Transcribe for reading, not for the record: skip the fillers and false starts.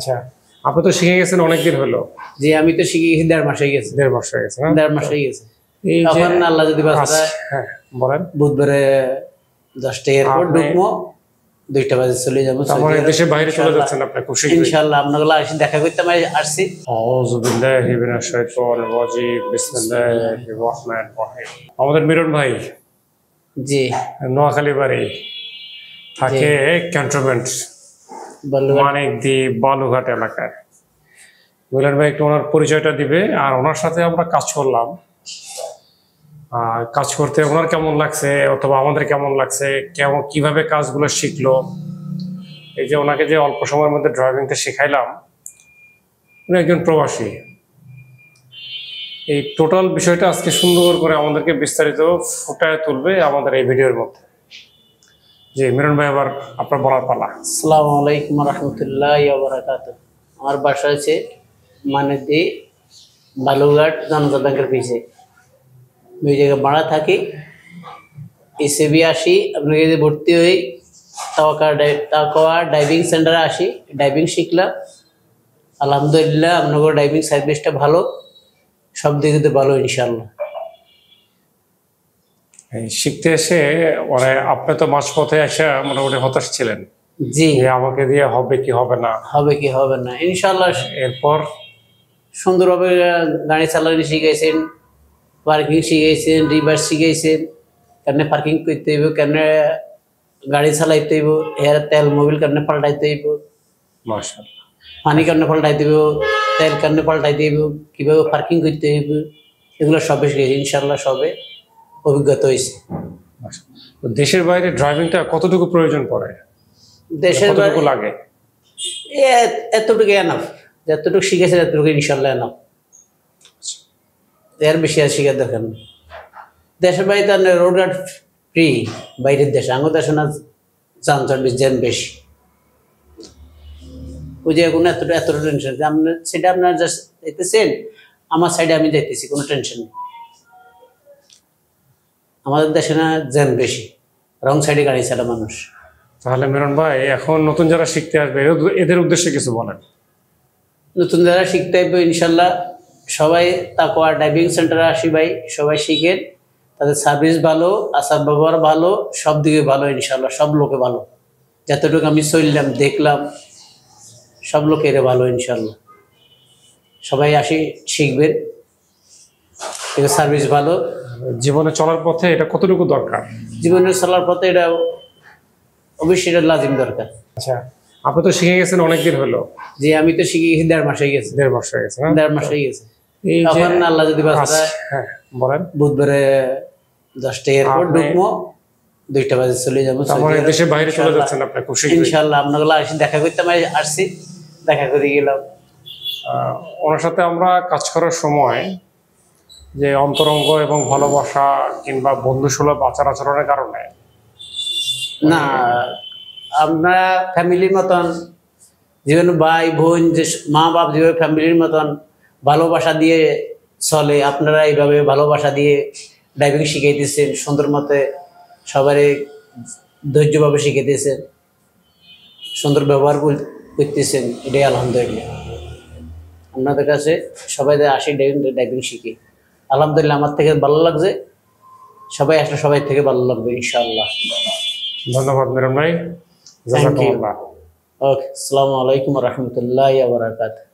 আচ্ছা, আপনি তো শিখে গেছেন অনেকদিন হলো। জি, আমি তো শিখে গেছি 1.5 মাস হয়ে গেছে। 1.5 মাস হয়ে গেছে না? 1.5 মাস হয়ে গেছে। এই যে এখন আল্লাহ যদি বাঁচায়, হ্যাঁ বলেন। বুধবারে 10টা এয়ারপোর্ট ঢুকবো, 2টা বাজে চলে যাবো। আমার দেশের বাইরে চলে যাচ্ছেন আপনি খুব শীঘ্রই। ইনশাআল্লাহ আপনাগুলো আসি দেখা করতে আমি আসছি। আউযু বিল্লাহি মিনাশ শাইতানির রাজিম। বিসমিল্লাহির রহমানির রহিম। আমাদের মিরন ভাই জি নোয়াখালী বাড়ি, থাকে ক্যান্টনমেন্ট মানিকদি বালুঘাট এলাকায়। মিলন ভাই একটু ওনার পরিচয়টা দিবে, আর ওনার সাথে আমরা কাজ করলাম। কাজ করতে ওনার কেমন লাগছে অথবা আমাদের কেমন লাগছে, কেমন কিভাবে কাজগুলো শিখলো, এই যে ওনাকে যে অল্প সময়ের মধ্যে ড্রাইভিংটা শেখাইলাম, উনি একজন প্রবাসী। এই টোটাল বিষয়টা আজকে সুন্দর করে আমাদেরকে বিস্তারিত ফুটায় তুলবে আমাদের এই ভিডিওর মধ্যে। জি মিরন ভাই, আবার আপনার বলার পালা। আসসালামু আলাইকুম রহমতুল্লাহি ওয়া বারাকাতুহু। আমার বাসা আছে মানিকদি বালুঘাট জনতা ব্যাংকের পিছে। ওই জায়গায় ভাড়া থাকি, এসএবি আসি, আপনাকে যে ভর্তি হই তাওয়াক্কা ডাইভিং সেন্টারে আসি, ডাইভিং শিখলাম। আলহামদুলিল্লাহ আপনাদের ডাইভিং সার্ভিসটা ভালো, সব দিকে ভালো ইনশাআল্লাহ। শিখতে এসে মানে আপনি তো মাঝপথে এসে মোটামুটি হতাশ ছিলেন। জি, আমাকে দিয়ে হবে কি হবে না, হবে কি হবে না ইনশাআল্লাহ। এরপর সুন্দরভাবে গাড়ি চালানো শিখাইছেন, পার্কিং শিখাইছেন, রিভার্স শিখাইছেন, কেমনে পার্কিং করতে হইব, কেমনে গাড়ি চালাইতে হইব, এর তেল মোবিল কেমনে পাল্টাইতে হইব, মাশাআল্লাহ পানি কেমনে পাল্টাইতে হইব, তেল কেমনে পাল্টাইতে হইব, কীভাবে পার্কিং করতে হইব, এগুলো সবে শিখেছি ইনশাআল্লাহ, সবে অভিজ্ঞতা হয়েছে। দেশের বাইরে ড্রাইভিংটা কতটুকু প্রয়োজন পড়ে, দেশের কতটুকু লাগে? এতটুকু এনাফ, যতটুকু শিখেছে এতটুকু ইনশাআল্লাহ এনাফ, এর বেশি আর শিখার দরকার নেই। দেশের বাড়িতে রোড ঘাট ফ্রি, বাইরের দেশে আঙুর দেশে না যানজট জ্যাম বেশি, ওই যে কোনো এতটা টেনশন, আপনার সেটা আপনার জাস্ট দেখতেছেন, আমার সাইডে আমি দেখতেছি, কোনো টেনশন নেই। আমাদের দেশে না জ্যাম বেশি, রং সাইডে গাড়ি চালা মানুষ। তাহলে মিরন ভাই, এখন নতুন যারা শিখতে আসবে এদের উদ্দেশ্যে কিছু বলেন। নতুন যারা শিখতে আসবে ইনশাল্লাহ সবাই তাকওয়া ডাইভিং সেন্টারে আসি ভাই, সবাই শিখেন। তাদের সার্ভিস ভালো, আচার ব্যবহার ভালো, সব দিকে ভালো ইনশাল্লাহ, সব লোকে ভালো। যতটুকু আমি চললাম দেখলাম, সব লোকের ভালো ইনশাল্লাহ। সবাই আসি শিখবেন, সার্ভিস ভালো। জীবনে চলার পথে এটা কতটুকু দরকার? জীবনে চলার পথে এটা অবশ্যই এটা লাজিম দরকার। আচ্ছা, আপনি তো শিখে গেছেন অনেকদিন হলো। জি, আমি তো শিখে গেছি 1.5 মাস হয়ে গেছে। 1.5 মাস হয়ে গেছে। 1.5 মাস হয়ে গেছে। এই যে এখন আল্লাহ যদি বাঁচায়, হ্যাঁ বলেন, বুধবারে 10টা এয়ারপোর্ট ঢুকবো, 2টা বাজে চলে যাবো। আমার দেশের বাইরে চলে যাচ্ছেন আপনি খুব শীঘ্রই। ইনশাআল্লাহ আপনাগুলো আসি দেখা করতে আমি আসছি, দেখা করে গেলাম। ওনার সাথে আমরা কাজ করার সময় যে অন্তরঙ্গ এবং ভালোবাসা কিংবা বন্ধুসুলভ আচার আচরণের কারণে না, আমরা ফ্যামিলির মতন, যেভাবে ভাই বোন যে মা বাপ যেভাবে ফ্যামিলির মতন ভালোবাসা দিয়ে চলে, আপনারা এইভাবে ভালোবাসা দিয়ে ড্রাইভিং শিখাইতেছেন, সুন্দর মতে সবারই ধৈর্যভাবে শিখাইতেছেন, সুন্দর ব্যবহার করতেছেন, এটাই আলহামদুলিল্লাহ। আপনাদের কাছে সবাই আসি ড্রাইভিং শিখি, আলহামদুলিল্লাহ আমার থেকে ভালো লাগছে। সবাই আসলে সবাই থেকে ভালো লাগবে ইনশাআল্লাহ। ধন্যবাদ মিরন ভাই। Thank you. ওকে, আসসালামু আলাইকুম রহমতুল্লাহি ওয়া বারাকাতুহু।